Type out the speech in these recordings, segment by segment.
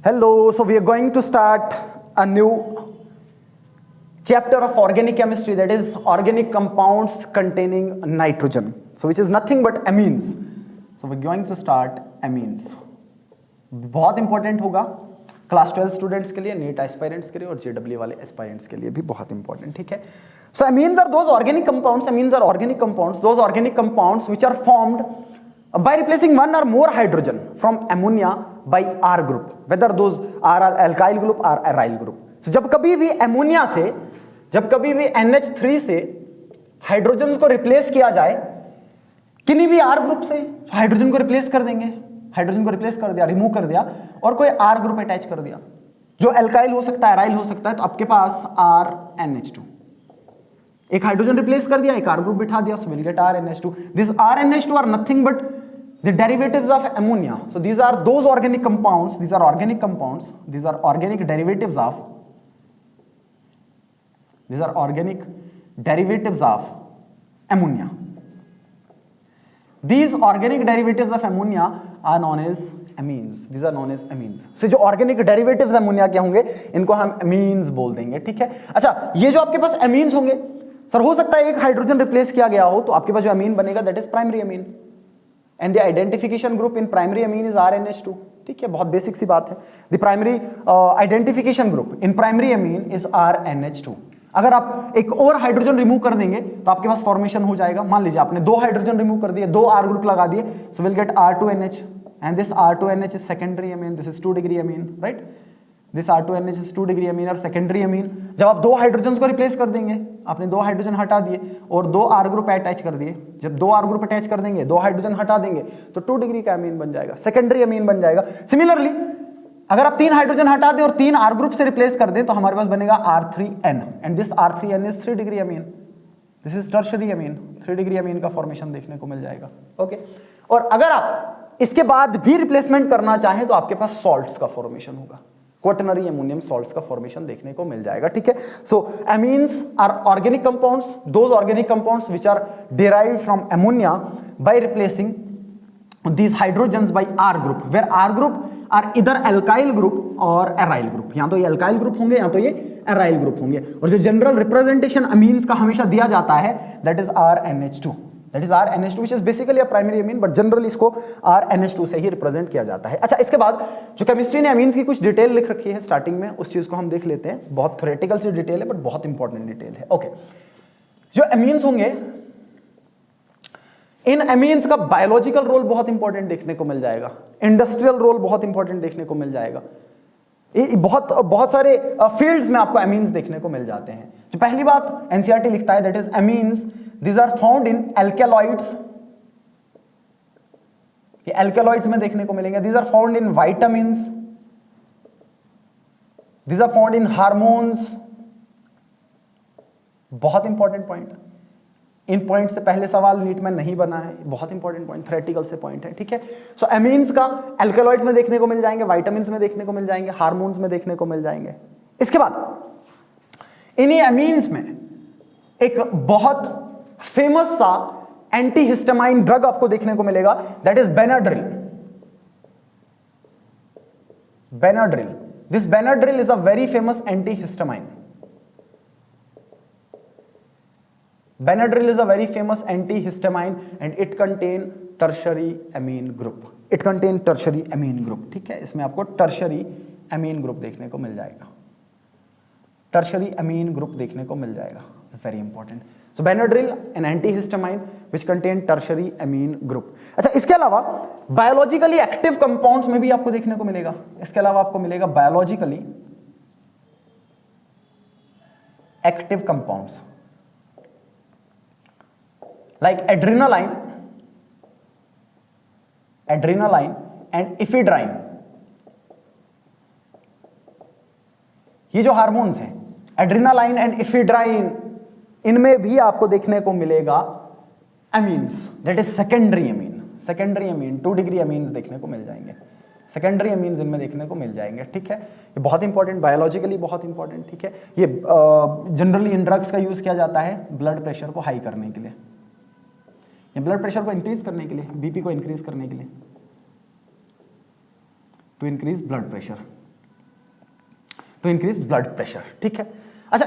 Hello, so we are going to start a new chapter of organic chemistry, that is organic compounds containing nitrogen, so which is nothing but amines. So we're going to start amines. बहुत important होगा class 12 students के लिए, NEET aspirants के लिए और JW वाले aspirants के लिए भी बहुत इंपॉर्टेंट, ठीक है. सो amines are those organic compounds, amines are organic compounds, those organic compounds which are formed by replacing one or more hydrogen from ammonia by R group, whether those are alkyl group or aryl group. So जब कभी भी ammonia से, जब कभी भी NH3 से hydrogen को replace किया जाए किन्हीं भी R ग्रुप से, हाइड्रोजन को रिप्लेस कर देंगे, हाइड्रोजन को रिप्लेस कर दिया, रिमूव कर दिया और कोई R ग्रुप अटैच कर दिया जो एल्काइल हो सकता है, एराइल हो सकता है, तो आपके पास RNH2, एक हाइड्रोजन रिप्लेस कर दिया, एक R ग्रुप बिठा दिया, so we'll get RNH2. These RNH2 are nothing but the derivatives of ammonia. So these are those organic compounds, these are organic compounds, these are organic derivatives of, these are organic derivatives of ammonia. These organic derivatives of ammonia are known as amines. These are known as amines. So जो organic derivatives ammonia के होंगे इनको हम amines बोल देंगे, ठीक है. अच्छा, ये जो आपके पास amines होंगे, सर हो सकता है एक हाइड्रोजन रिप्लेस किया गया हो तो आपके पास जो अमीन बनेगा that is primary amine, and the identification group in primary amine is RNH2, ठीक है, बहुत बेसिक सी बात है. The primary identification group in primary amine is RNH2. अगर आप एक और हाइड्रोजन रिमूव कर देंगे तो आपके पास फॉर्मेशन हो जाएगा. मान लीजिए आपने दो हाइड्रोजन रिमूव कर दिए, दो R ग्रुप लगा दिए, सो will gate R2NH, and this R2NH is secondary amine, this is 2 degree amine, right. This R2NH is 2 degree amine और सेकेंडरी अमीन. जब आप दो हाइड्रोजन को रिप्लेस कर देंगे, आपने दो हाइड्रोजन हटा दिए और दो R ग्रुप अटैच कर दिए, जब दो R ग्रुप अटैच कर देंगे, दो हाइड्रोजन हटा देंगे तो 2 डिग्री का अमीन बन जाएगा, सेकेंडरी अमीन बन जाएगा. सिमिलरली अगर आप तीन हाइड्रोजन हटा दें और तीन R ग्रुप से रिप्लेस कर दें तो हमारे पास बनेगा R3N, and this R3N is 3 degree amine, this is tertiary Amin, 3 degree amine का फॉर्मेशन देखने को मिल जाएगा. ओके, और अगर आप इसके बाद भी रिप्लेसमेंट करना चाहें तो आपके पास सॉल्ट्स का फॉर्मेशन होगा, क्वाटरनरी अमोनियम सॉल्ट्स का फॉर्मेशन देखने को मिल जाएगा, ठीक है. So amines are organic compounds, those organic compounds which are derived from ammonia by replacing these hydrogens by R group, where R group are either alkyl group or aryl group. या तो ये alkyl group होंगे या तो ये aryl group होंगे. और जो जनरल रिप्रेजेंटेशन अमीन्स का हमेशा दिया जाता है that is RNH2, that is RNH2 which is basically a primary amine, but generally इसको RNH2 से ही रिप्रेजेंट किया जाता है. अच्छा, इसके बाद जो केमिस्ट्री ने अमीन्स की कुछ डिटेल लिख रखी है स्टार्टिंग में, उस चीज को हम देख लेते हैं. बहुत थ्योरेटिकल सी डिटेल है बट बहुत इंपॉर्टेंट डिटेल है. ओके, जो अमीन्स होंगे, इन अमीन्स का बायोलॉजिकल रोल बहुत इंपॉर्टेंट देखने को मिल जाएगा, इंडस्ट्रियल रोल बहुत इंपॉर्टेंट देखने को मिल जाएगा. बहुत सारे फील्ड्स में आपको अमीन्स देखने को मिल जाते हैं. जो पहली बात एनसीईआरटी लिखता है that is amines, these are found in alkaloids, ये एल्केलॉइड्स में देखने को मिलेंगे. These are found in vitamins, these are found in hormones. बहुत इंपॉर्टेंट पॉइंट, इन पॉइंट से पहले सवाल नीट में नहीं बना है, बहुत इंपॉर्टेंट पॉइंट, थ्योरेटिकल से पॉइंट है, ठीक है. सो अमीन्स का एल्केलॉइड्स में देखने को मिल जाएंगे, विटामिन्स में देखने को मिल जाएंगे, हार्मोन्स में देखने को मिल जाएंगे. इसके बाद इन्हीं अमीन्स में एक बहुत फेमस सा एंटीहिस्टामाइन ड्रग आपको देखने को मिलेगा, that is Benadryl. Benadryl, this Benadryl is a very famous antihistamine. Benadryl is a very famous antihistamine and it contain tertiary amine group. It contain tertiary amine group, ठीक है. इसमें आपको tertiary amine group देखने को मिल जाएगा, tertiary amine group देखने को मिल जाएगा. It's very important. So Benadryl, an antihistamine which contain tertiary amine group. अच्छा, इसके अलावा biologically active compounds में भी आपको देखने को मिलेगा. इसके अलावा आपको मिलेगा biologically active compounds like adrenaline and ephedrine. ये जो हार्मोन्स हैं एड्रेनालाइन एंड इफेड्राइन, इनमें भी आपको देखने को मिलेगा amines, that is secondary amine. Secondary amine 2 degree amines देखने को मिल जाएंगे, सेकेंडरी अमीन्स इनमें देखने को मिल जाएंगे, ठीक है. ये बहुत इंपॉर्टेंट, बायोलॉजिकली बहुत इंपॉर्टेंट, ठीक है. ये जनरली इन ड्रग्स का यूज किया जाता है ब्लड प्रेशर को हाई करने के लिए, ब्लड प्रेशर को इंक्रीज करने के लिए, बीपी को इंक्रीज करने के लिए, to increase blood pressure. To increase blood pressure, ठीक है। अच्छा,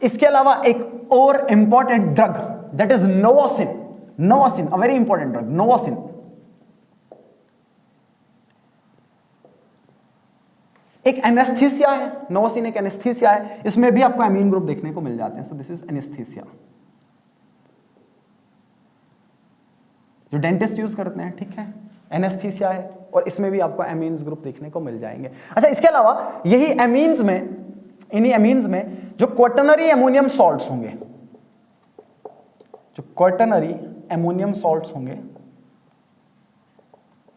इसके अलावा एक और important drug that is Novocain. Novocain a very important drug, Novocain. एक एनेस्थीसिया है, नोवोसिन एक एनेस्थीसिया है, इसमें भी आपको एमीन ग्रुप देखने को मिल जाते हैं। सो दिस इज एनेस्थीसिया, जो डेंटिस्ट यूज करते हैं, ठीक है। एनेस्थीसिया है और इसमें भी आपको एमीन्स ग्रुप देखने को मिल जाएंगे। अच्छा, इसके अलावा यही एमीन्स में, इन्हीं एमीन्स में जो क्वाटर्नरी एमोनियम सॉल्ट्स होंगे, जो क्वाटर्नरी एमोनियम सॉल्ट्स होंगे,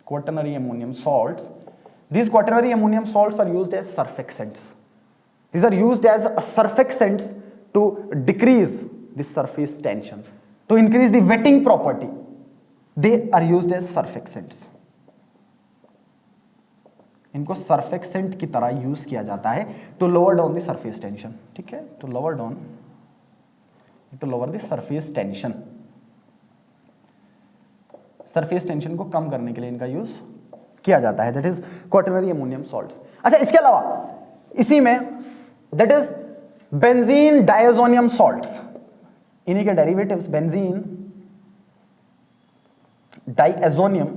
quaternary ammonium salts, these quaternary ammonium salts are used as surfactants. These are used as surfactants to decrease the surface tension, to increase the wetting property. They are used as surfactants. इनको surfactant की तरह use किया जाता है to lower down the surface tension, ठीक है, to lower the surface tension. Surface tension को कम करने के लिए इनका यूज किया जाता है, that is quaternary ammonium salts. अच्छा, इसके अलावा इसी में that is benzene diazonium salts, इन्हीं के derivatives benzene diazonium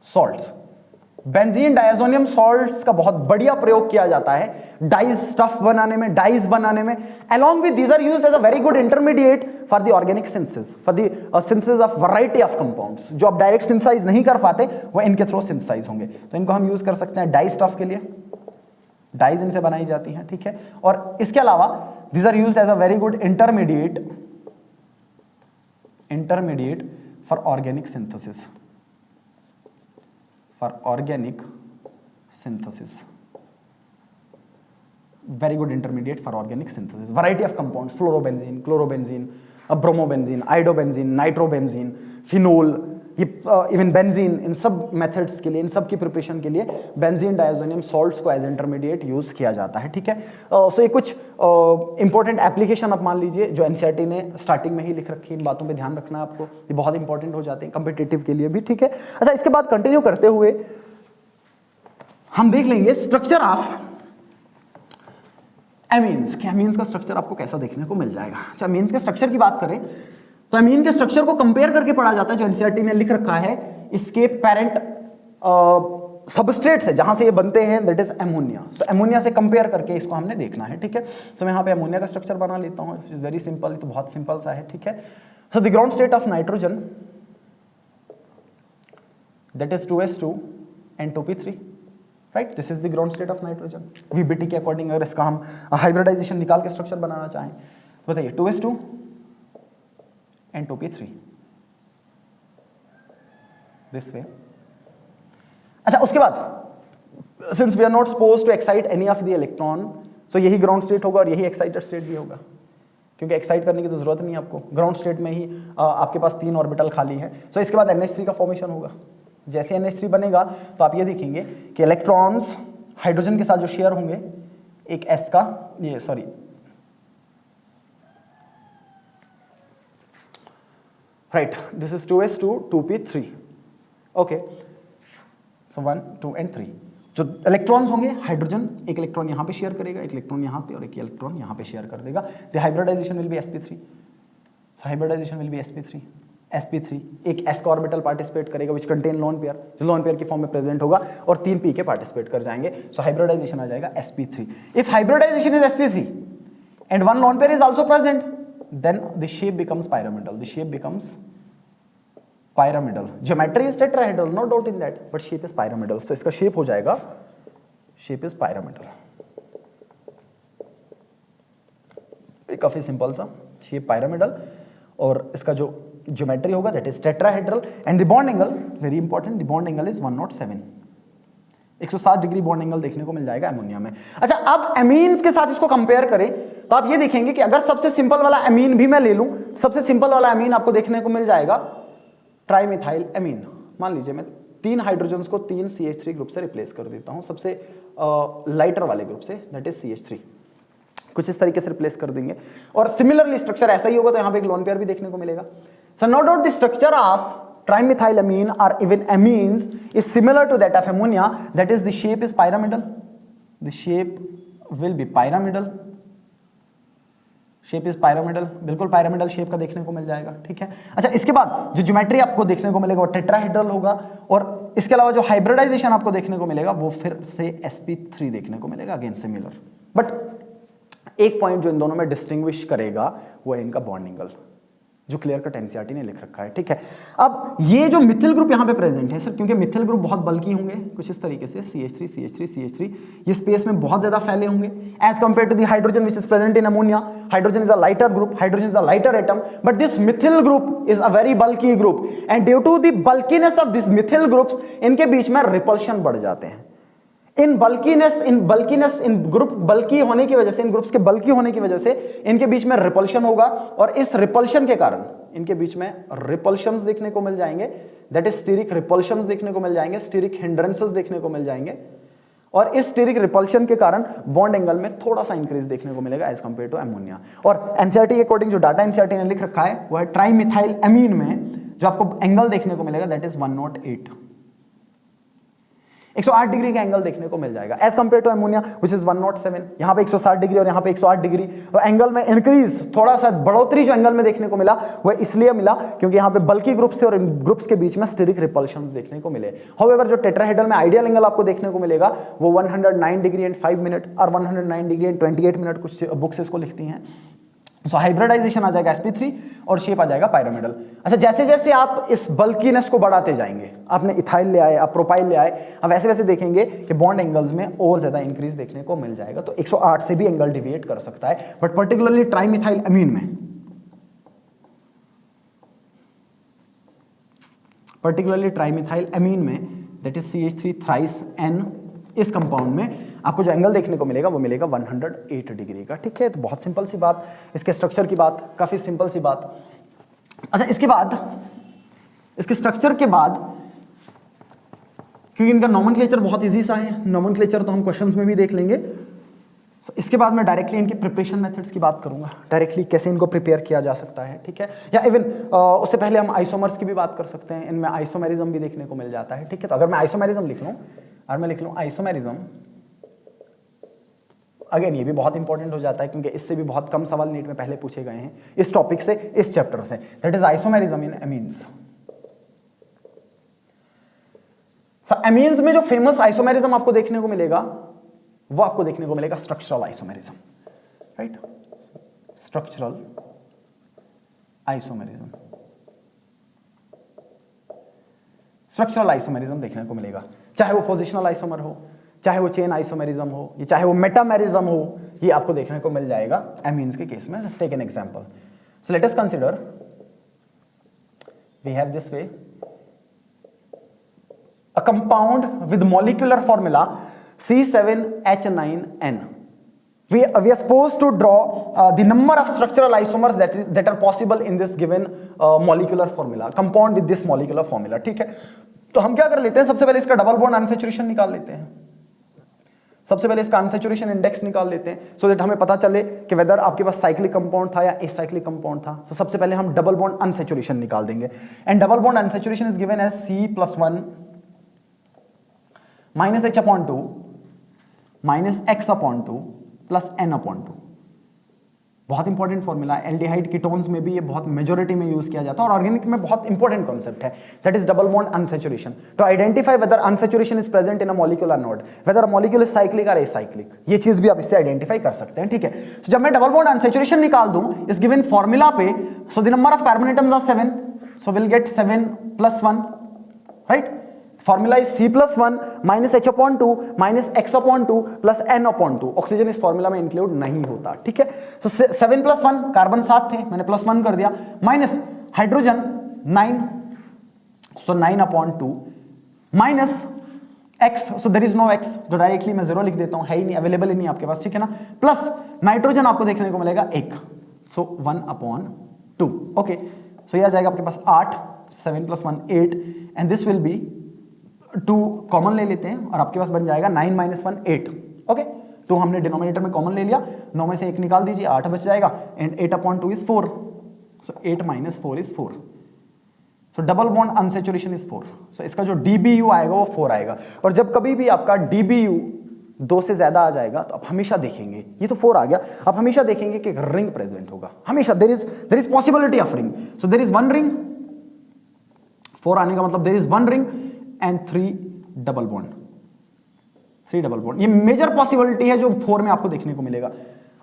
salts. Benzene diazonium salts का बहुत बढ़िया प्रयोग किया जाता है डाइज स्टफ बनाने में, डाइज बनाने में। along with these are used as a very good intermediate for the organic synthesis, for the synthesis of variety of compounds। जो आप डायरेक्ट सिंथेसाइज नहीं कर पाते वो इनके थ्रू सिंथेसाइज होंगे, तो इनको हम यूज कर सकते हैं डाई स्टफ के लिए, डाइज इनसे बनाई जाती हैं, ठीक है। और इसके अलावा these are used as a very good intermediate for organic synthesis, for organic synthesis, very good intermediate for organic synthesis, variety of compounds, fluorobenzene, chlorobenzene, bromobenzene, iodobenzene, nitrobenzene, phenol, ये इवन बेंजीन, इन सब methods के लिए, इन सब की preparation के लिए benzene diazonium salts को as intermediate use किया जाता है, ठीक है। सो ये कुछ इंपॉर्टेंट एप्लीकेशन आप मान लीजिए जो एनसीईआरटी ने स्टार्टिंग में ही लिख रखी है, इन बातों पे ध्यान रखना है आपको, ये बहुत इंपॉर्टेंट हो जाते हैं कॉम्पिटिटिव के लिए भी, ठीक है। अच्छा, इसके बाद कंटिन्यू करते हुए हम देख लेंगे स्ट्रक्चर ऑफ एमीन्स, कि एमीन्स का स्ट्रक्चर आपको कैसा देखने को मिल जाएगा। अच्छा, एमीन्स के स्ट्रक्चर की बात करें तो एमीन के स्ट्रक्चर को कंपेयर करके पढ़ा जाता है, जो एनसीईआरटी ने लिख रखा है इसके पेरेंट सबस्ट्रेट से जहां से ये बनते हैं, that is ammonia. So ammonia से कंपेयर करके इसको हमने देखना है, ठीक है। सो मैं यहाँ पे एमोनिया का स्ट्रक्चर बना लेता हूँ, इट्स वेरी सिंपल, तो बहुत सिंपल सा है, ठीक है। So the ground state of nitrogen that is 2s2 and 2p3, right, this is the ground state of nitrogen. VBT के अकॉर्डिंग अगर इसका हम हाइब्रिडाइजेशन निकाल के स्ट्रक्चर बनाना चाहें, बताइए 2s2 and 2p3 this way। अच्छा, उसके बाद since we are not supposed to excite any of the electron, so यही ग्राउंड स्टेट होगा और यही एक्साइटेड स्टेट भी होगा, क्योंकि एक्साइट करने की तो जरूरत नहीं है आपको, ग्राउंड स्टेट में ही आपके पास 3 ऑर्बिटल खाली है। सो इसके बाद NH3 का फॉर्मेशन होगा। जैसे NH3 बनेगा तो आप ये देखेंगे कि इलेक्ट्रॉन्स हाइड्रोजन के साथ जो शेयर होंगे, एक s का, ये sorry right, this is 2s2 2p3, okay, so 1 2 and 3। जो इलेक्ट्रॉन्स होंगे, हाइड्रोजन एक इलेक्ट्रॉन यहाँ पे शेयर करेगा, एक इलेक्ट्रॉन यहाँ पे और एक इलेक्ट्रॉन यहाँ पे शेयर कर देगा, the hybridisation will be sp3, so hybridisation will be sp3 एक s का ऑर्बिटल पार्टिसिपेट करेगा विच कंटेन लोन पेयर, जो लोन पेयर की फॉर्म में प्रेजेंट होगा, और 3 p के पार्टिसिपेट कर जाएंगे, सो हाइब्रिडाइजेशन आ जाएगा sp3। If hybridisation is sp3 and 1 lone pair is also present, then the shape becomes pyramidal, the shape becomes pyramidal, geometry is tetrahedral, no doubt in that, but shape is pyramidal। so इसका shape हो जाएगा, shape is pyramidal, काफी simple सा shape pyramidal, और इसका जो geometry होगा that is tetrahedral, and the bond angle very important, the bond angle is 107, 107 degree bond angle देखने को मिल जाएगा एमोनिया में। अच्छा, अब एमीन्स के साथ इसको कंपेयर करें तो आप ये देखेंगे कि अगर सबसे सिंपल वाला एमीन भी मैं ले लूं, सबसे सिंपल वाला एमीन आपको देखने को मिल जाएगा ट्राइमिथाइल एमीन। मान लीजिए मैं 3 हाइड्रोजन्स को 3 CH3 ग्रुप से रिप्लेस कर देता हूं, सबसे लाइटर वाले ग्रुप से, दैट इज CH3, कुछ इस तरीके से रिप्लेस कर देंगे, और सिमिलरली स्ट्रक्चर ऐसा ही होगा, तो यहां पे एक लोन पेयर भी देखने को मिलेगा। So no doubt the structure of trimethylamine or even amines is similar to that of ammonia, that is the shape is pyramidal. The shape will be pyramidal. Shape is pyramidal, बिल्कुल pyramidal shape का देखने को मिल जाएगा, ठीक है। अच्छा, इसके बाद जो ज्योमेट्री आपको देखने को मिलेगा वो टेट्राहेड्रल होगा, और इसके अलावा जो हाइब्रिडाइजेशन आपको देखने को मिलेगा वो फिर से sp3 देखने को मिलेगा, अगेन सिमिलर। बट एक पॉइंट जो इन दोनों में डिस्टिंग्विश करेगा वो है इनका बॉन्ड एंगल, जो क्लियर कट एनसीईआरटी ने लिख रखा है, ठीक है। अब ये जो मिथिल ग्रुप यहाँ पे प्रेजेंट है सर, क्योंकि मिथिल ग्रुप बहुत बल्की होंगे कुछ इस तरीके से, CH3 CH3 CH3, ये स्पेस में बहुत ज्यादा फैले होंगे as compare to the hydrogen which is present in ammonia. Hydrogen is a lighter group, hydrogen is a lighter atom, but this methyl group is a very bulky group, and due to the bulkiness of this methyl groups इनके बीच में repulsion बढ़ जाते हैं। इन group बल्की होने की वजह से, इन ग्रुप्स के बल्की होने की वजह से इनके बीच में रिपल्शन होगा, और इस रिपल्शन के कारण इनके बीच में रिपल्शंस देखने को मिल जाएंगे, दैट इज स्टीरिक रिपल्शंस देखने को मिल जाएंगे, स्टीरिक हिंड्रेंसेस देखने को मिल जाएंगे, और इस स्टीरिक रिपल्शन के कारण बॉन्ड एंगल में थोड़ा सा इंक्रीज देखने को मिलेगा एज कंपेयर टू अमोनिया। और एनसीईआरटी के अकॉर्डिंग जो डाटा एनसीईआरटी ने लिख रखा है वो है ट्राइमिथाइल एमीन में जो आपको एंगल देखने को मिलेगा दैट इज 108, 108 डिग्री का एंगल देखने को मिल जाएगा as compare to ammonia which is 107। यहाँ पे 160 डिग्री और यहाँ पे 108 डिग्री, तो एंगल में इंक्रीज, थोड़ा सा बढ़ोतरी जो एंगल में देखने को मिला वो इसलिए मिला क्योंकि यहाँ पे बल्की ग्रुप्स थे और इन ग्रुप्स के बीच में स्टीरिक रिपल्शंस देखने को मिले। हाउएवर जो टेट्राहेड्रल में आइडियल एंगल आपको देखने को मिलेगा वो 109 डिग्री एंड 5 मिनट और 109 डिग्री एंड 28 मिनट, कुछ बुक्स इसको लिखती हैं। सो हाइब्रिडाइजेशन आ जाएगा sp3 और शेप आ जाएगा पायरामिडल। अच्छा, जैसे जैसे आप इस बल्कीनेस को बढ़ाते जाएंगे, आपने इथाइल ले आए, आप प्रोपाइल ले आए, अब वैसे वैसे देखेंगे कि बॉन्ड एंगल्स में और ज्यादा इंक्रीज देखने को मिल जाएगा। तो 108 से भी एंगल डिविएट कर सकता है, बट पर्टिकुलरली ट्राइमिथाइल अमीन में, that is CH3 thrice N, इस कंपाउंड में आपको जो एंगल देखने को मिलेगा वो मिलेगा 108 डिग्री का, ठीक है। तो बहुत सिंपल सी बात, इसके स्ट्रक्चर की बात, काफी सिंपल सी बात। अच्छा, इसके बाद, इसके स्ट्रक्चर के बाद, क्योंकि इनका नोमेनक्लेचर बहुत इजी सा है, नोमेनक्लेचर तो हम क्वेश्चंस में भी देख लेंगे। तो इसके बाद मैं डायरेक्टली इनकी प्रिपरेशन मेथड्स की बात करूंगा, डायरेक्टली कैसे इनको प्रिपेयर किया जा सकता है, ठीक है। या इवन उससे पहले हम आइसोमर्स की भी बात कर सकते हैं, इनमें आइसोमेरिज्म भी देखने को मिल जाता है, ठीक है। तो अगर मैं आइसोमेरिज्म लिख लूं और मैं लिख लूं आइसोमेरिज्म, अगेन ये भी बहुत इंपॉर्टेंट हो जाता है क्योंकि इससे भी बहुत कम सवाल नीट में पहले पूछे गए हैं इस टॉपिक से, इस चैप्टर से, that is isomerism in amines. Amines में जो फेमस आइसोमेरिज्म आपको देखने को मिलेगा वो आपको देखने को मिलेगा structural isomerism, right, structural isomerism, structural isomerism देखने को मिलेगा, चाहे वो पोजिशनल आइसोमर हो, चाहे वो चेन आइसोमेरिज्म हो, या चाहे वो मेटामेरिज्म हो, ये आपको देखने को मिल जाएगा एमीन्स के केस में। Let's take an example. So let us consider we have this way a compound with molecular formula C7H9N. We are supposed to draw the number of structural isomers that are possible in this given molecular formula, compound with this molecular formula, ठीक है। तो हम क्या कर लेते हैं, सबसे पहले इसका डबल बॉन्ड अनसैचुरेशन निकाल लेते हैं, सबसे पहले इसका अनसैचुरेशन इंडेक्स निकाल लेते हैं, सो दैट हमें पता चले कि वेदर आपके पास साइक्लिक कंपाउंड था या एसाइक्लिक कंपाउंड था। तो सबसे पहले हम डबल बॉन्ड अनसैचुरेशन निकाल देंगे, and double bond unsaturation is given as C+1 -H/2 -X/2 plus N/2। बहुत इंपॉर्टेंट फॉर्मूला है, एल्डिहाइड कीटोन्स में भी ये बहुत मेजोरिटी में यूज किया जाता है, और ऑर्गेनिक में बहुत इंपॉर्टेंट कॉन्सेप्ट है, that is double bond unsaturation, to identify whether unsaturation is present in a molecule or not, whether a molecule is cyclic or acyclic, ये चीज भी आप इससे आइडेंटिफाई कर सकते हैं, ठीक है। तो जब मैं डबल बॉन्ड अनसैचुरेशन निकाल दूं इस गिवन फॉर्मूला पे, so the number of carbon atoms are 7, so will get 7 + 1, right. Formula is C+1 -H/2 -X/2 plus N/2। Oxygen इस फॉर्मूला में इंक्लूड नहीं होता, ठीक है। तो 7 + 1, कार्बन 7 थे, मैंने +1 कर दिया, minus hydrogen 9, so 9/2 minus X, so there is no X, तो डायरेक्टली मैं 0 लिख देता हूं, है ही नहीं, अवेलेबल ही नहीं आपके पास, ठीक है ना। प्लस नाइट्रोजन आपको देखने को मिलेगा 1, सो 1/2, ओके। सो ये आ जाएगा आपके पास 8, 7 + 1 8, and this will be 2 common ले लेते हैं और आपके पास बन जाएगा 9 - 1 8, ओके। 2 हमने डिनोमिनेटर में कॉमन ले लिया, 9 में से 1 निकाल दीजिए, 8 बच जाएगा, and 8/2 is 4, so 8 - 4 is 4। So double bond unsaturation is 4, सो इसका जो DBU आएगा वो 4 आएगा। और जब कभी भी आपका DBU 2 से ज्यादा आ जाएगा तो आप हमेशा देखेंगे, ये तो 4 आ गया, आप हमेशा देखेंगे कि रिंग प्रेजेंट होगा, हमेशा there is possibility of ring. So there is 1 ring, 4 आने का मतलब there is 1 ring and 3 double bond, 3 double bond, ये मेजर पॉसिबिलिटी है जो 4 में आपको देखने को मिलेगा।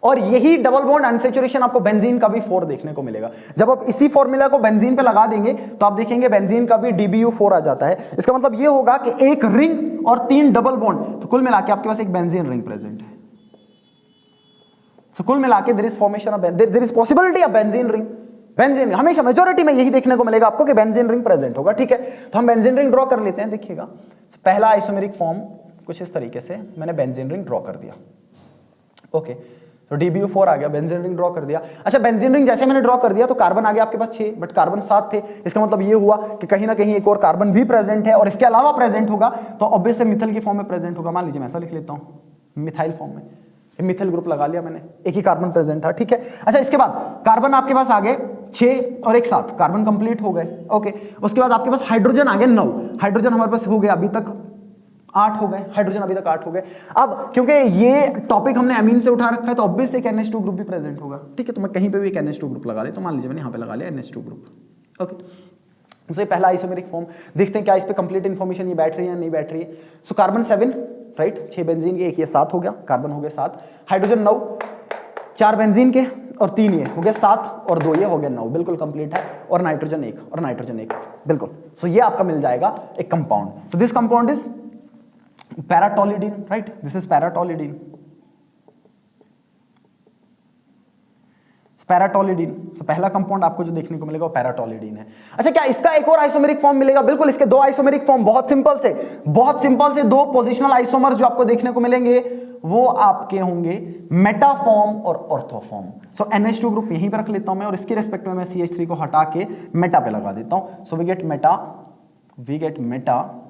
और यही डबल बॉन्ड अनसैचुरेशन आपको बेंजीन का भी 4 देखने को मिलेगा। जब आप इसी फॉर्मूला को बेंजीन पे लगा देंगे तो आप देखेंगे बेंजीन का भी DBU 4 आ जाता है। इसका मतलब ये होगा कि 1 रिंग और 3 डबल बॉन्ड, तो कुल मिला के आपके पास एक बेंजीन रिंग प्रेजेंट है। तो कुल मिला के there is formation of, there is possibility of benzene ring. Benzene हमेशा मेजॉरिटी में यही देखने को मिलेगा आपको कि बेंजीन रिंग प्रेजेंट होगा, ठीक है। तो हम बेंजीन रिंग ड्रॉ कर लेते हैं, देखिएगा पहला आइसोमेरिक फॉर्म कुछ इस तरीके से मैंने बेंजीन रिंग ड्रॉ कर दिया, ओके। तो DBU 4 आ गया, बेंजीन रिंग ड्रॉ कर दिया। अच्छा, बेंजीन रिंग जैसे मैंने ड्रॉ कर दिया तो कार्बन आ गया आपके पास 6, बट कार्बन 7 थे। इसका मतलब ये हुआ कि कहीं ना कहीं एक और कार्बन भी प्रेजेंट है और इसके अलावा प्रेजेंट होगा, तो ऑब्वियस है मिथाइल की फॉर्म में प्रेजेंट होगा। मान लीजिए मैं ऐसा लिख लेता हूँ, मिथाइल फॉर्म में, मिथाइल ग्रुप लगा लिया मैंने, एक ही कार्बन प्रेजेंट था, ठीक है। अच्छा, इसके बाद कार्बन आपके पास आ गए 6 और एक 7, कार्बन कंप्लीट हो गए, ओके। उसके बाद आपके पास हाइड्रोजन आ गए 9, हाइड्रोजन हमारे पास हो गया अभी तक 8 हो गए, हाइड्रोजन अभी तक 8 हो गए। अब क्योंकि ये टॉपिक हमने अमीन से उठा रखा है तो ऑब्वियस एक NH2 ग्रुप भी प्रेजेंट होगा, ठीक है। तो मैं कहीं पे भी एक NH2 ग्रुप लगा ले, तो मान लीजिए मैंने यहाँ पे लगा लिया NH2 ग्रुप, ओके। तो ये पहला आइसोमेरिक फॉर्म, देखते हैं क्या इस पे कंप्लीट इन्फॉर्मेशन ये बैठ रही है या नहीं बैठ रही है। सो कार्बन 7, राइट, 6 बेंजीन के, एक ये 7 हो गया, कार्बन हो गए 7, हाइड्रोजन 9, 4 बेंजीन के और 3 ये हो गए 7 और 2 ये हो गए 9, बिल्कुल कंप्लीट है। और नाइट्रोजन 1 और नाइट्रोजन 1, बिल्कुल। सो ये आपका मिल जाएगा एक compound. So this compound is paratoluidine, right? This is paratoluidine. पैराटोलिडीन, पहला कंपाउंड आपको जो देखने को मिलेगा वो पैराटोलिडीन है। अच्छा, क्या इसका एक और आइसोमेरिक फॉर्म मिलेगा? बिल्कुल, इसके 2 आइसोमेरिक फॉर्म, बहुत सिंपल से 2 पोजिशनल आइसोमर्स जो आपको देखने को मिलेंगे वो आपके होंगे मेटा फॉर्म और ऑर्थो फॉर्म। सो NH2 ग्रुप यहीं पे रख लेता हूं मैं, और इसके रेस्पेक्ट में मैं CH3 को हटा के मेटा पे लगा देता हूं। So we get meta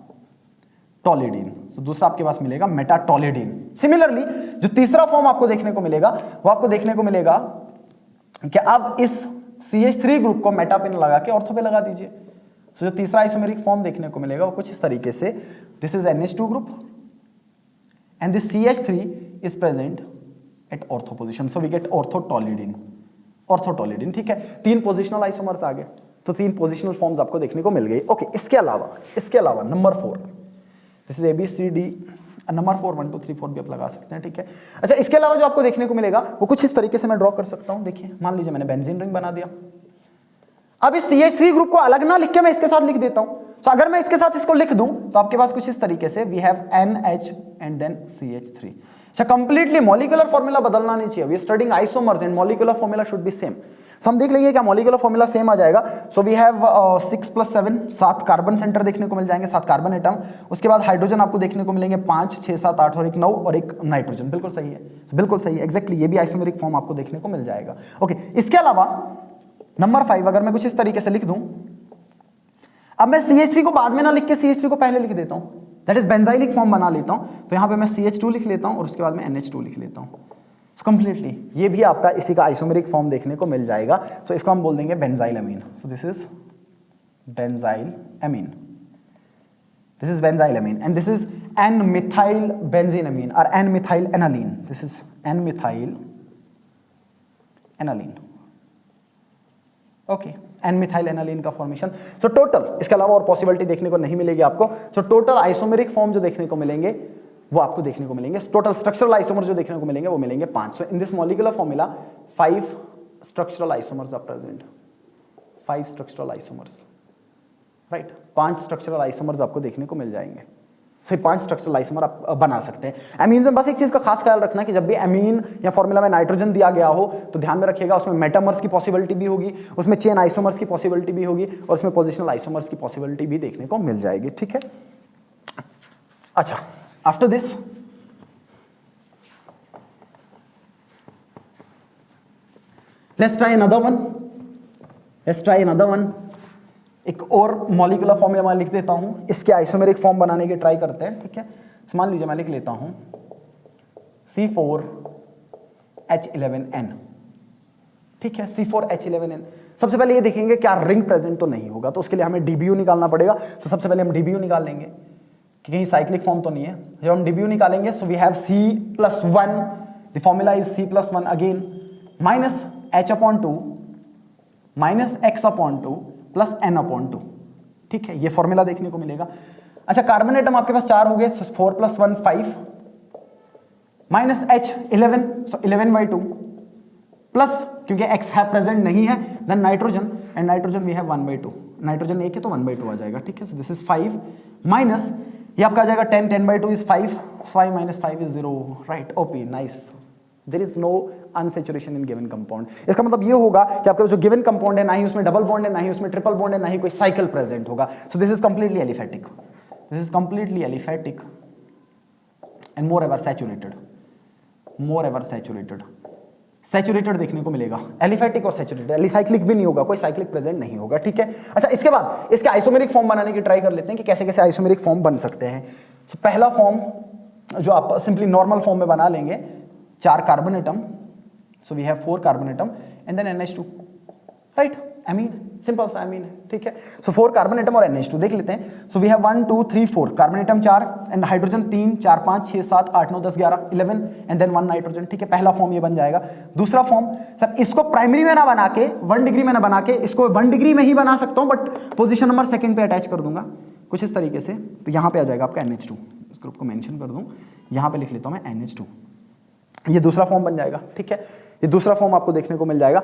toluidine. So दूसरा आपके पास मिलेगा मेटाटोलिडीन। सिमिलरली जो तीसरा फॉर्म आपको देखने को मिलेगा वो आपको देखने को मिलेगा कि अब इस CH3 ग्रुप को मेटा पे लगा के ऑर्थो पे लगा दीजिए। सो जो तीसरा आइसोमेरिक फॉर्म देखने को मिलेगा वो कुछ इस तरीके से, this is NH2 group and this CH3 is present at ortho position. So we get orthotoluidine, ठीक है। 3 पोजिशनल आइसोमर्स आ गए, तो 3 पोजिशनल फॉर्म्स आपको देखने को मिल गई, ओके। इसके अलावा number 4, this is ABCD, number 4 1 2 3 4 भी आप लगा सकते हैं, ठीक है। अच्छा, इसके अलावा जो आपको देखने को मिलेगा वो कुछ इस तरीके से मैं ड्रॉ कर सकता हूं। देखिए, मान लीजिए मैंने बेंजीन रिंग बना दिया। अब इस CH3 ग्रुप को अलग ना लिख के मैं इसके साथ लिख देता हूं। तो अगर मैं इसके साथ इसको लिख दूं तो आपके पास कुछ इस तरीके से we have NH and then CH3। अच्छा, कंप्लीटली मॉलिक्यूलर फॉर्मूला बदलना नहीं चाहिए। We are studying isomers and molecular formula should be same. सो हम देख लेंगे क्या मॉलिक्यूलर फॉर्मूला सेम आ जाएगा। So we have 6 + 7, 7 carbon centre देखने को मिल जाएंगे, 7 कार्बन एटम। उसके बाद हाइड्रोजन आपको देखने को मिलेंगे 5 6 7 8 और 1 9 और 1 नाइट्रोजन। बिल्कुल सही है, बिल्कुल सही है, एग्जैक्टली ये भी आइसोमेरिक फॉर्म आपको देखने को मिल जाएगा, ओके। इसके अलावा नंबर 5 अगर मैं कुछ इस तरीके से लिख दूं, अब मैं CH3 को बाद में ना लिख के CH3 को पहले लिख देता हूं, दैट इज बेंजाइलिक फॉर्म बना लेता हूं। तो यहां पे मैं CH2 लिख लेता हूं और उसके बाद में NH2 लिख लेता हूं। सो कंप्लीटली ये भी आपका इसी का आइसोमेरिक फॉर्म देखने को मिल जाएगा। सो इसको हम बोल देंगे benzylamine. So this is benzylamine, this is benzylamine and this is N-methyl benzenamine और N-methyl aniline। This is N-methyl aniline, okay. N-methyl aniline का फॉर्मेशन। सो टोटल इसके अलावा और पॉसिबिलिटी देखने को नहीं मिलेगी आपको। सो टोटल आइसोमेरिक फॉर्म जो देखने को मिलेंगे वो आपको देखने को मिलेंगे, टोटल स्ट्रक्चरल आइसोमर जो देखने को मिलेंगे वो मिलेंगे 5। So in this molecular formula 5 structural isomers are present, 5 structural isomers, right. 5 structural isomers आपको देखने को मिल जाएंगे। सो 5 स्ट्रक्चरल आइसोमर आप बना सकते हैं। एमीन्स में बस एक चीज का खास ख्याल रखना कि जब भी एमीन या फॉर्मूला में नाइट्रोजन दिया गया हो तो ध्यान में रखिएगा उसमें मेटामर्स की पॉसिबिलिटी भी होगी, उसमें चेन आइसोमर्स की पॉसिबिलिटी भी होगी और उसमें पोजिशनल आइसोमर्स की पॉसिबिलिटी भी देखने को मिल जाएगी, ठीक है। अच्छा, after this let's try another one। एक और मॉलिक्यूलर फॉर्मूला मैं लिख देता हूं, इसके आइसोमेरिक फॉर्म बनाने की ट्राई करते हैं, ठीक है। मान लीजिए मैं लिख लेता हूं C4H11N, ठीक है। C4H11N, सबसे पहले ये देखेंगे क्या रिंग प्रेजेंट तो नहीं होगा, तो उसके लिए हमें डीबीयू निकालना पड़ेगा। तो सबसे पहले हम डीबीयू निकाल लेंगे कि कहीं साइक्लिक फॉर्म तो नहीं है। जब हम डीबीयू निकालेंगे so we have C+1, the formula is C+1 again minus H/2 minus X/2 plus N/2, ठीक है, ये फॉर्मूला देखने को मिलेगा। अच्छा, कार्बन एटम आपके पास 4 हो गए, 4 + 1 5 माइनस H 11, सो 11/2 प्लस क्योंकि X है प्रेजेंट नहीं है, then nitrogen, and nitrogen we have 1/2, nitrogen 1 है तो 1/2 आ जाएगा, ठीक है। सो दिस इज 5 माइनस ये आपका आ जाएगा 10, 10/2 इज 5, 5 - 5 इज 0, right, OP, nice. There is no unsaturation in given compound. इसका मतलब ये होगा कि आपका जो गिवन कंपाउंड है ना ही उसमें डबल बॉन्ड है, ना ही उसमें ट्रिपल बॉन्ड है, ना ही कोई साइकिल प्रेजेंट होगा। सो this is completely aliphatic, this is completely aliphatic and more ever saturated, more ever saturated, saturated देखने को मिलेगा। एलिफेटिक और सैचुरेटेड, एलिसाइक्लिक भी नहीं होगा, कोई साइक्लिक प्रेजेंट नहीं होगा, ठीक है। अच्छा, इसके बाद इसके आइसोमेरिक फॉर्म बनाने की ट्राई कर लेते हैं कि कैसे कैसे आइसोमेरिक फॉर्म बन सकते हैं। तो पहला फॉर्म जो आप सिंपली नॉर्मल फॉर्म में बना लेंगे, 4 carbon atom, so we have 4 carbon atom and then NH2, right, amine, simple सा एमीन है, ठीक है। सो 4 कार्बन एटम और NH2 देख लेते हैं। So we have 1 2 3 4 carbon atom 4 and hydrogen 3 4 5 6 7 8 9 10 11 11 and then 1 nitrogen, ठीक है। पहला फॉर्म ये बन जाएगा। दूसरा फॉर्म सर, इसको प्राइमरी में ना बना के 1 डिग्री में ना बना के इसको 1 डिग्री में ही बना सकता हूं, बट पोजीशन नंबर 2 पे अटैच कर दूंगा कुछ इस तरीके से। तो यहां पे आ जाएगा आपका NH2, इस ग्रुप को मेंशन कर दूं, यहां पे लिख लेता हूं मैं NH2, ये दूसरा फॉर्म बन जाएगा, ठीक है। ये दूसरा फॉर्म आपको देखने को मिल जाएगा।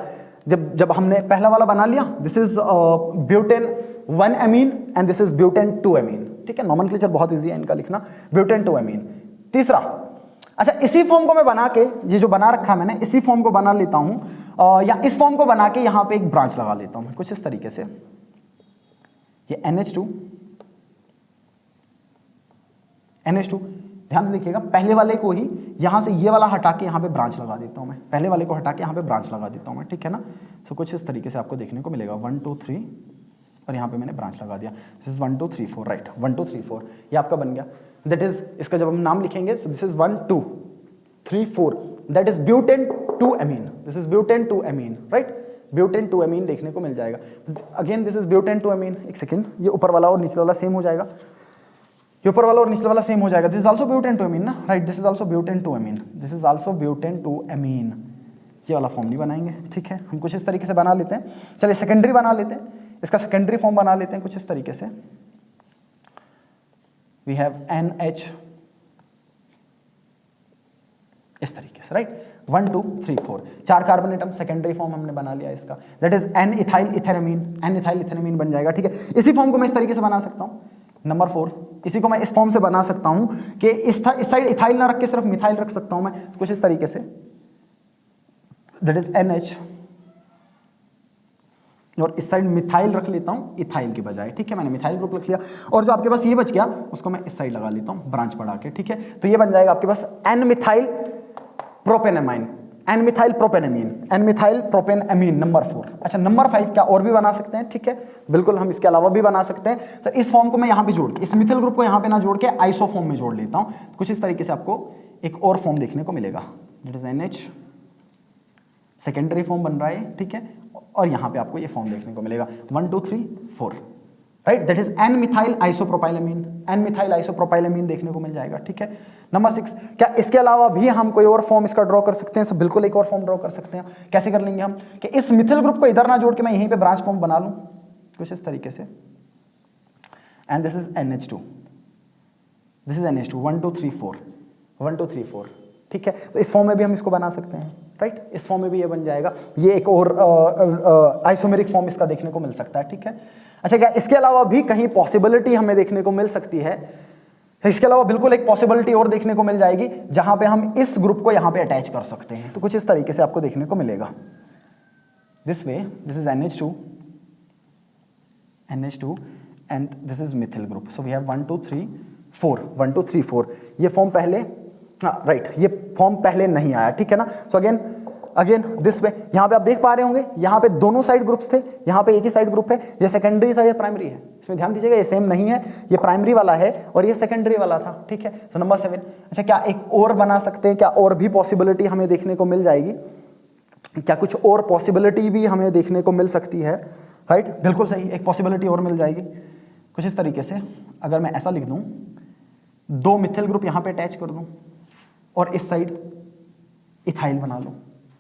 जब हमने पहला वाला बना लिया, this is butane 1 amine and this is butane 2 amine, ठीक है। नॉमेनक्लेचर बहुत इजी है इनका लिखना, ब्यूटेन 2 एमीन। तीसरा, अच्छा, इसी फॉर्म को मैं बना के, ये जो बना रखा मैंने, इसी फॉर्म को बना लेता हूं, या इस फॉर्म को बना के यहां पे एक ब्रांच लगा लेता हूं कुछ इस तरीके से। ये NH2, ध्यान से देखिएगा, पहले वाले को ही यहां से ये वाला हटा के यहां पे ब्रांच लगा देता हूं मैं, पहले वाले को हटा के यहां पे ब्रांच लगा देता हूं मैं, ठीक है ना। सो कुछ इस तरीके से आपको देखने को मिलेगा 1 2 3 और यहां पे मैंने ब्रांच लगा दिया। दिस इज 1 2 3 4, राइट, 1 2 3 4 ये आपका बन गया। दैट इज, इसका जब हम नाम लिखेंगे, सो this is 1 2 3 4, that is butane 2 amine, this is butane 2 amine, right, butane 2 amine देखने को मिल जाएगा। Again this is butane 2 amine, एक सेकेंड, ये ऊपर वाला और निचले वाला सेम हो जाएगा, ये ऊपर वाला और निचले वाला सेम हो जाएगा। This is also butane 2 amine ना, right, this is also butane 2 amine, this is also butane 2 amine. ये वाला फॉर्म नहीं बनाएंगे, ठीक है, हम कुछ इस तरीके से बना लेते हैं। चलिए सेकेंडरी बना लेते हैं, इसका सेकेंडरी फॉर्म बना लेते हैं कुछ इस तरीके से। वी हैव NH इस तरीके से, right, 1 2 3 4 4 carbon atom, secondary form हमने बना लिया इसका, दैट इज N-इथाइल इथेरामीन, N-इथाइल इथेरामीन बन जाएगा, ठीक है। इसी फॉर्म को मैं इस तरीके से बना सकता हूं। नंबर 4, इसी को मैं इस फॉर्म से बना सकता हूं कि इस साइड इथाइल ना रख के सिर्फ मिथाइल रख सकता हूं मैं कुछ इस तरीके से, दैट इज NH, और इस साइड मिथाइल रख लेता हूं इथाइल के बजाय, ठीक है, मैंने मिथाइल ग्रुप लिख लिया। और जो आपके पास ये बच गया उसको मैं इस साइड लगा लेता हूं ब्रांच बढ़ा के, ठीक है। तो ये बन जाएगा आपके पास N-मिथाइल प्रोपेनामाइन, N-मिथाइल प्रोपेनामीन, N-मिथाइल प्रोपेनामीन, नंबर 4। अच्छा, नंबर 5 क्या और भी बना सकते हैं, ठीक है, बिल्कुल हम इसके अलावा भी बना सकते हैं। तो इस फॉर्म को मैं यहां पे जोड़ के, इस मिथिल ग्रुप को यहां पे ना जोड़ के आइसो फॉर्म में जोड़ लेता हूं, कुछ इस तरीके से आपको एक और फॉर्म देखने को मिलेगा, that is NH, secondary form बन रहा है, ठीक है, और यहां पे आपको ये फॉर्म देखने को मिलेगा 1 2 3 4, राइट, दैट इज N-मिथाइल आइसोप्रोपाइलेमीन, N-मिथाइल आइसोप्रोपाइलेमीन देखने को मिल जाएगा, ठीक है। नंबर 6, क्या इसके अलावा भी हम कोई और फॉर्म इसका ड्रॉ कर सकते हैं? सब बिल्कुल एक और फॉर्म ड्रॉ कर सकते हैं। कैसे कर लेंगे हम कि इस मिथिल ग्रुप को इधर ना जोड़ के मैं यहीं पे ब्रांच फॉर्म बना लूं कुछ इस तरीके से, and this is NH2, this is NH2, 1 2 3 4 1 2 3 4, ठीक है। तो इस फॉर्म में भी हम इसको बना सकते हैं, राइट, इस फॉर्म में भी ये बन जाएगा। ये एक और आइसोमेरिक फॉर्म इसका देखने को मिल सकता है, ठीक है। अच्छा, क्या इसके अलावा भी कहीं पॉसिबिलिटी हमें देखने को मिल सकती है? इसके अलावा बिल्कुल एक पॉसिबिलिटी और देखने को मिल जाएगी जहां पे हम इस ग्रुप को यहां पे अटैच कर सकते हैं। तो कुछ इस तरीके से आपको देखने को मिलेगा, this way, this is NH2 and this is methyl group. So we have 1 2 3 4 1 2 3 4। ये फॉर्म पहले, हाँ राइट, ये फॉर्म पहले नहीं आया, ठीक है ना। सो अगेन दिस वे, यहां पे आप देख पा रहे होंगे यहां पे दोनों साइड ग्रुप्स थे, यहां पे एक ही साइड ग्रुप है, ये सेकेंडरी था, ये प्राइमरी है। इसमें ध्यान दीजिएगा, ये सेम नहीं है, ये प्राइमरी वाला है और ये सेकेंडरी वाला था, ठीक है। तो नंबर 7, अच्छा क्या एक और बना सकते हैं? क्या और भी पॉसिबिलिटी हमें देखने को मिल जाएगी? क्या कुछ और पॉसिबिलिटी भी हमें देखने को मिल सकती है, राइट? बिल्कुल सही, एक पॉसिबिलिटी और मिल जाएगी कुछ इस तरीके से। अगर मैं ऐसा लिख दूं, 2 मिथिल ग्रुप यहां पे अटैच कर दूं और इस साइड इथाइल बना लूं।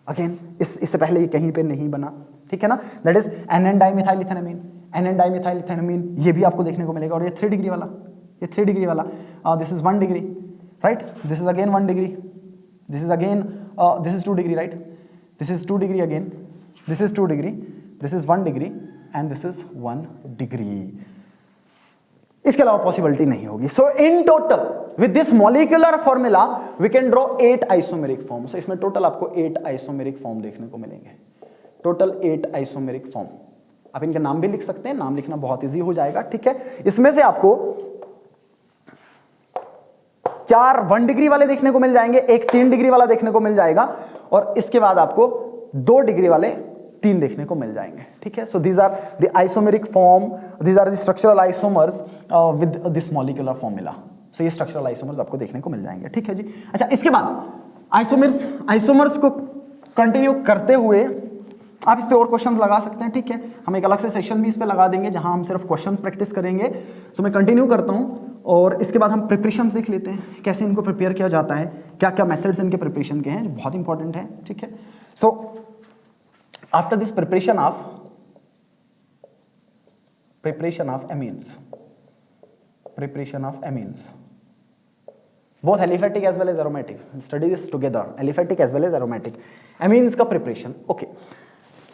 अगेन इससे पहले ये कहीं पे नहीं बना, ठीक है ना? That is NN dimethyl ethanamine, NN dimethyl ethanamine, ये भी आपको देखने को मिलेगा। और ये 3 डिग्री वाला, ये 3 डिग्री वाला, this is 1 degree, right? This is again 1 degree, this is again this is 2 degree, right? This is 2 degree again, this is 2 degree, this is 1 degree and this is 1 degree. इसके अलावा possibility नहीं होगी। So in total with this molecular formula we can draw 8 isomeric form. So इसमें total आपको 8 isomeric form देखने को मिलेंगे, total 8 isomeric form. आप इनके नाम भी लिख सकते हैं, नाम लिखना बहुत इजी हो जाएगा, ठीक है? इसमें से आपको 4 1 डिग्री वाले देखने को मिल जाएंगे, एक 3 डिग्री वाला देखने को मिल जाएगा, और इसके बाद आपको 2 डिग्री वाले 3 देखने को मिल जाएंगे, ठीक है? So these are the isomeric form, these are the structural isomers with this molecular formula. So ये स्ट्रक्चरल आइसोमर्स आपको देखने को मिल जाएंगे, ठीक है जी? अच्छा, इसके बाद आइसोमर्स को कंटिन्यू करते हुए आप इस पे और क्वेश्चंस लगा सकते हैं, ठीक है? हम एक अलग से सेशन भी इस पे लगा देंगे जहां हम सिर्फ क्वेश्चंस प्रैक्टिस करेंगे। सो मैं कंटिन्यू करता हूं और इसके बाद हम प्रिपरेशंस देख लेते हैं, कैसे इनको प्रिपेयर किया जाता है, क्या क्या मेथड्स इनके प्रिपरेशन के हैं, जो बहुत इंपॉर्टेंट है, ठीक है? So after this preparation of amines, both aliphatic as well as aromatic, study this together, aliphatic as well as aromatic amines का preparation. Okay,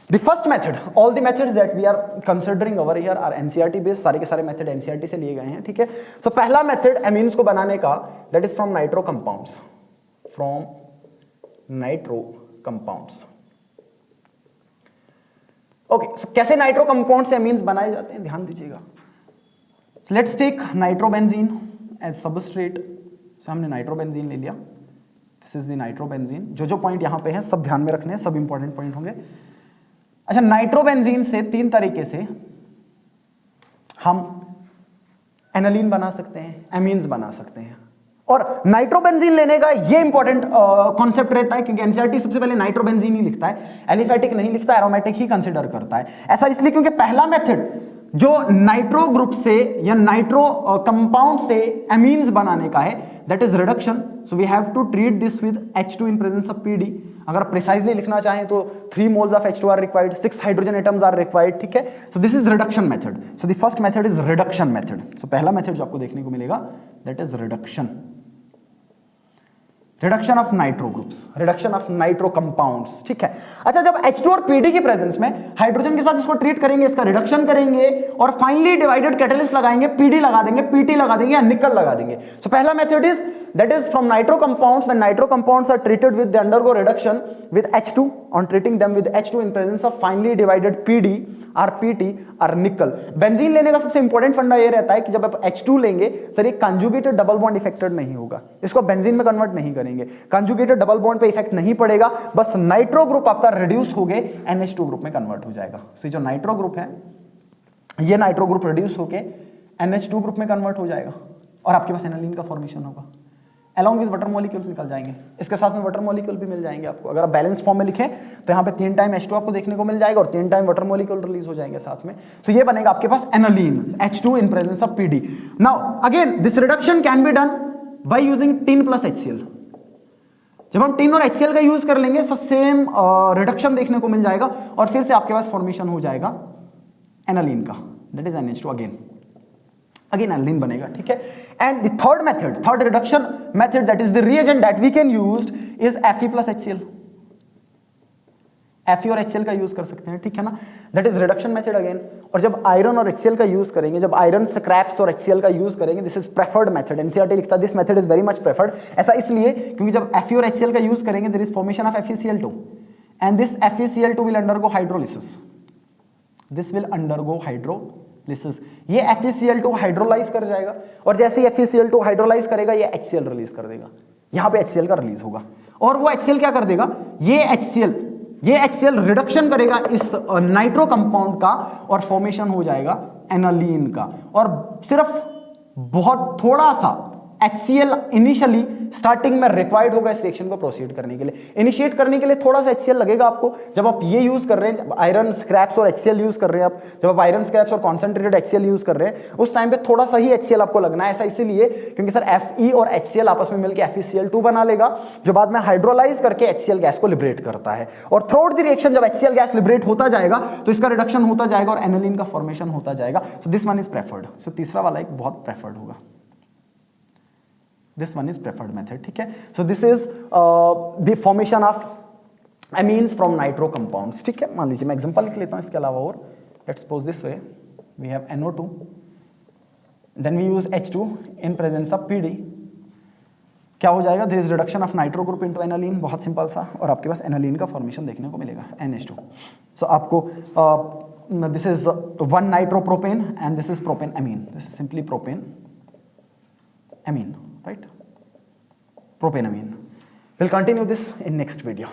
the first method, all the methods that we are considering over here are NCERT based, सारे के सारे method NCERT से लिए गए हैं, ठीक है? सो पहला मेथड amines को बनाने का, that is from nitro compounds. Okay, so कैसे नाइट्रो कंपाउंड से amines बनाए जाते हैं, ध्यान दीजिएगा। Let's take nitrobenzene as substrate. So हमने नाइट्रोबेंजीन ले लिया, दिस इज द नाइट्रोबेंजीन। जो पॉइंट यहां पे हैं सब ध्यान में रखने हैं, सब इंपॉर्टेंट पॉइंट होंगे। अच्छा, नाइट्रोबेंजीन से 3 तरीके से हम एनालीन बना सकते हैं, एमीन्स बना सकते हैं। और नाइट्रोबेंजीन लेने का ये इंपॉर्टेंट कॉन्सेप्ट रहता है क्योंकि एनसीईआरटी सबसे पहले नाइट्रोबेंजीन ही लिखता है, एलिफेटिक नहीं लिखता, एरोमेटिक ही कंसीडर करता है। ऐसा इसलिए क्योंकि पहला मेथड जो नाइट्रो ग्रुप से या नाइट्रो कंपाउंड से एमीन्स बनाने का है, that is reduction. So we have to treat this with H2 in presence of PD। अगर प्रिसाइजली लिखना चाहें तो 3 moles of H2 are required, 6 hydrogen atoms are required, ठीक है? So this is reduction method. So the first method is reduction method. So पहला method जो आपको देखने को मिलेगा that is reduction of nitro groups, reduction of nitro compounds, ठीक है? अच्छा, जब H2 और PD की प्रेजेंस में हाइड्रोजन के साथ इसको ट्रीट करेंगे, इसका रिडक्शन करेंगे और फाइनली डिवाइडेड कैटलिस्ट लगाएंगे, PD लगा देंगे, PT लगा देंगे या निकल लगा देंगे। सो पहला method is that is from nitro compounds. When nitro compounds are treated with, they undergo reduction with H2. On treating them with H2 in presence of finely divided PD or PT or nickel. Benzene लेने का सबसे important फंडा ये रहता है कि जब आप H2 लेंगे सर, ये कंजुगेटेड डबल बॉन्ड इफेक्टेड नहीं होगा, इसको बेंजीन में कन्वर्ट नहीं करेंगे, कंजुगेटेड डबल बॉन्ड पे इफेक्ट नहीं पड़ेगा, बस नाइट्रो ग्रुप आपका रिड्यूस हो गए NH2 ग्रुप में कन्वर्ट हो जाएगा। सो जो नाइट्रो ग्रुप है, ये नाइट्रो ग्रुप रिड्यूस होके NH2 ग्रुप में कन्वर्ट हो जाएगा और आपके पास एनालीन का फॉर्मेशन होगा। अलॉन्ग विद वाटर मॉलिक्यूल्स निकल जाएंगे, इसके साथ में वाटर मॉलिक्यूल भी मिल जाएंगे आपको। अगर आप बैलेंस फॉर्म में लिखें तो यहाँ पे 3 टाइम H2 आपको देखने को मिल जाएगा और 3 टाइम वाटर मॉलिक्यूल रिलीज हो जाएंगे साथ में। सो ये बनेगा आपके पास aniline, H2 in presence of PD। Now again this reduction can be done by using tin plus HCl। जब हम टिन और HCl का यूज कर लेंगे तो सेम रिडक्शन देखने को मिल जाएगा और फिर से आपके पास फॉर्मेशन हो जाएगा एनालीन का, that is NH2 again aniline बनेगा, ठीक है? And the third method, third reduction method, that is the reagent that we can use is Fe plus HCl। Fe और HCl का यूज कर सकते हैं, ठीक है ना? That is reduction method again. और जब आयरन और HCl का यूज करेंगे, जब आयरन स्क्रैप्स और HCl का यूज करेंगे, this is preferred method. NCERT लिखता है this method is very much preferred. ऐसा इसलिए क्योंकि जब Fe और HCl का यूज करेंगे there is formation of FeCl2 and this FeCl2 will undergo hydrolysis, this will undergo hydrolysis. ये FeCl2 हाइड्रोलाइज कर जाएगा और जैसे ही FeCl2 हाइड्रोलाइज करेगा ये HCl रिलीज कर देगा, यहां पे HCl का रिलीज होगा और वो HCl क्या कर देगा, ये HCl रिडक्शन करेगा इस नाइट्रो कंपाउंड का और फॉर्मेशन हो जाएगा एनालीन का। और सिर्फ बहुत थोड़ा सा HCl इनिशियली स्टार्टिंग में रिक्वायर्ड होगा इस रिएक्शन को प्रोसीड करने के लिए। इनिशिएट करने के लिए थोड़ा सा HCl लगेगा आपको। जब आप ये यूज कर रहे हैं, आयरन स्क्रैप्स और HCl यूज कर रहे हैं आप, जब आप आयरन स्क्रैप्स और कॉन्सेंट्रेटेड HCl यूज कर रहे हैं उस टाइम पे थोड़ा सा ही HCl आपको लगना है। ऐसा इसीलिए क्योंकि सर Fe और HCl आपस में मिलकर FeCl2 बना लेगा, जो बाद में हाइड्रोलाइज करके HCl गैस को लिबरेट करता है। और थ्रू आउट द रिएक्शन जब HCl गैस लिबरेट होता जाएगा तो इसका रिडक्शन होता जाएगा और एनालिन का फॉर्मेशन होता जाएगा। So this one is preferred. So तीसरा वाला एक बहुत प्रेफर्ड होगा, this one is preferred method, ठीक है। So this is the formation of amines from nitro compounds, ठीक है। मान लीजिए मैं एग्जांपल लिख लेता हूं इसके अलावा और let's suppose this way we have NO2 then we use H2 in presence of PD। क्या हो जाएगा, there is reduction of nitro group into aniline, बहुत सिंपल सा, और आपके पास एनालिन का फॉर्मेशन देखने को मिलेगा NH2। सो आपको this is 1 nitropropane and this is propane amine, this is simply propane amine, right? Propane amine. We'll continue this in next video.